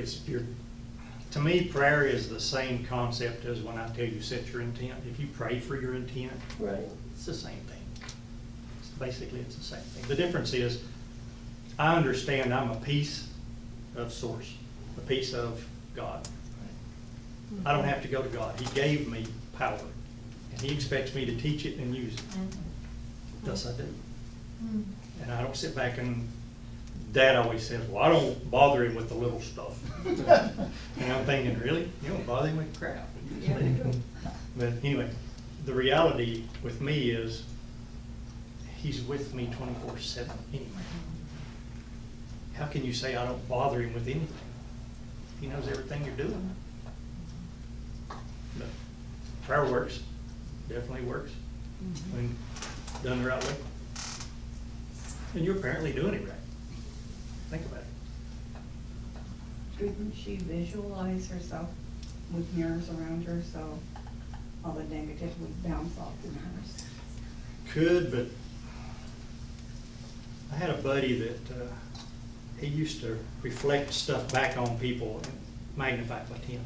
to me, prayer is the same concept as when I tell you set your intent. If you pray for your intent, Right. it's the same thing. Basically, it's the same thing. The difference is, I understand I'm a piece of source, a piece of God. I don't have to go to God. He gave me power, and He expects me to teach it and use it. Thus I do. And I don't sit back and, Dad always says, well, I don't bother him with the little stuff. And I'm thinking, really? You don't bother him with crap. You just let it go. But anyway, the reality with me is, He's with me 24/7 anyway. How can you say I don't bother Him with anything? He knows everything you're doing. But prayer works, definitely works, when done the right way. And you're apparently doing it right. Think about it. Couldn't she visualize herself with mirrors around her, so all the negative would bounce off the mirrors? Could, but I had a buddy that he used to reflect stuff back on people and magnify it by 10.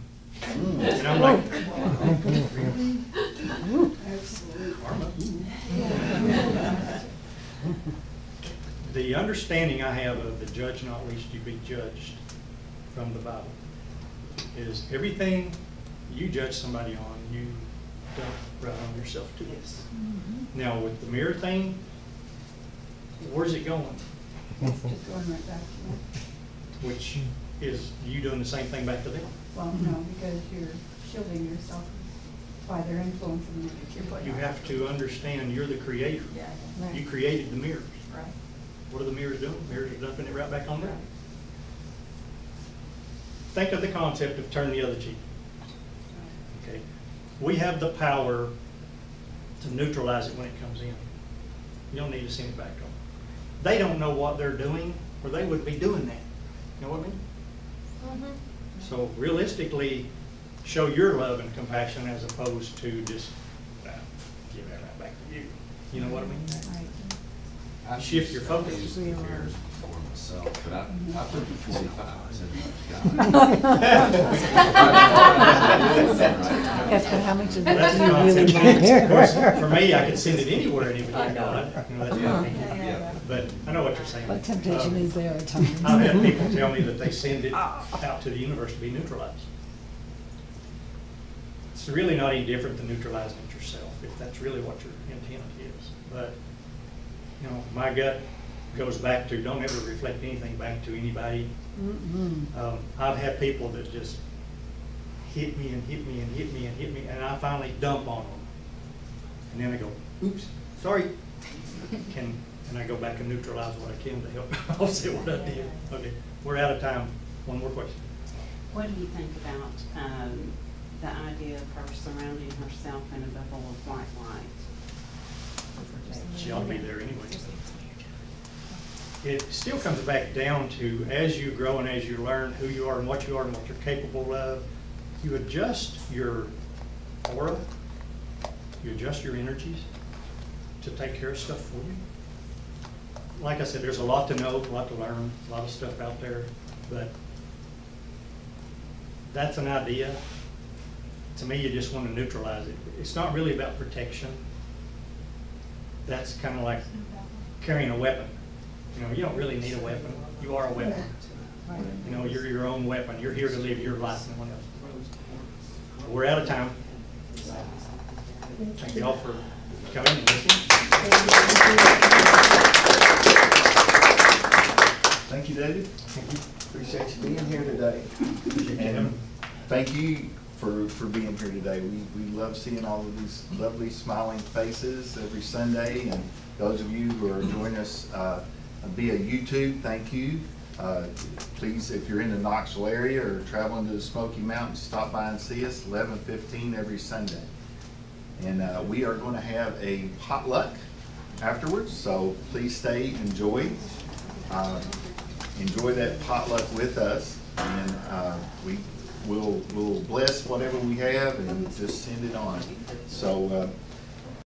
And I'm like, Absolutely. karma. The understanding I have of the judge not lest you be judged from the Bible is everything you judge somebody on, you dump right on yourself too. Yes. Now with the mirror thing, where's it going? It's just going right back to them. Which is you doing the same thing back to them? Well, no, because you're shielding yourself by their influence and you're putting You on. have to understand you're the creator. Yeah. You created the mirrors. Right. What are the mirrors doing? Mirrors are dumping it right back on them. Think of the concept of turn the other cheek. Okay, we have the power to neutralize it when it comes in. You don't need to send it back to them. They don't know what they're doing, or they would be doing that. You know what I mean? So realistically, show your love and compassion as opposed to just give that right back to you. You know what I mean? Right. Shift your focus. I used the mirrors before myself, but I put the 45 Yes, but how much of that That's do you the really concept. Of course, want? for me, I could send it anywhere and it would be God. You know, that's Yeah. what I'm thinking. But I know what you're saying. What temptation is there at times? I've had people tell me that they send it out to the universe to be neutralized. It's really not any different than neutralizing it yourself, if that's really what your intent is. But, you know, my gut goes back to don't ever reflect anything back to anybody. I've had people that just hit me and hit me and hit me and hit me, and I finally dump on them. And then I go, oops, sorry. And I go back and neutralize what I can to help offset what I did. Okay, we're out of time. One more question. What do you think about the idea of her surrounding herself in a bubble of white light? She ought to be there anyway. It still comes back down to as you grow and as you learn who you are and what you're capable of, you adjust your aura, you adjust your energies to take care of stuff for you. Like I said, there's a lot to know, a lot to learn, a lot of stuff out there, but that's an idea. To me, you just want to neutralize it. It's not really about protection. That's kind of like carrying a weapon. You know, you don't really need a weapon. You are a weapon. You know, you're your own weapon. You're here to live your life, no one else. We're out of time. Thank you all for coming and listening. Thank you, David. Appreciate you being here today. And thank you for being here today. We love seeing all of these lovely smiling faces every Sunday, and those of you who are joining us via YouTube, thank you. Please, if you're in the Knoxville area or traveling to the Smoky Mountains, stop by and see us 11:15 every Sunday. And we are going to have a potluck afterwards, so please stay, enjoy. enjoy that potluck with us, and we'll bless whatever we have and just send it on. So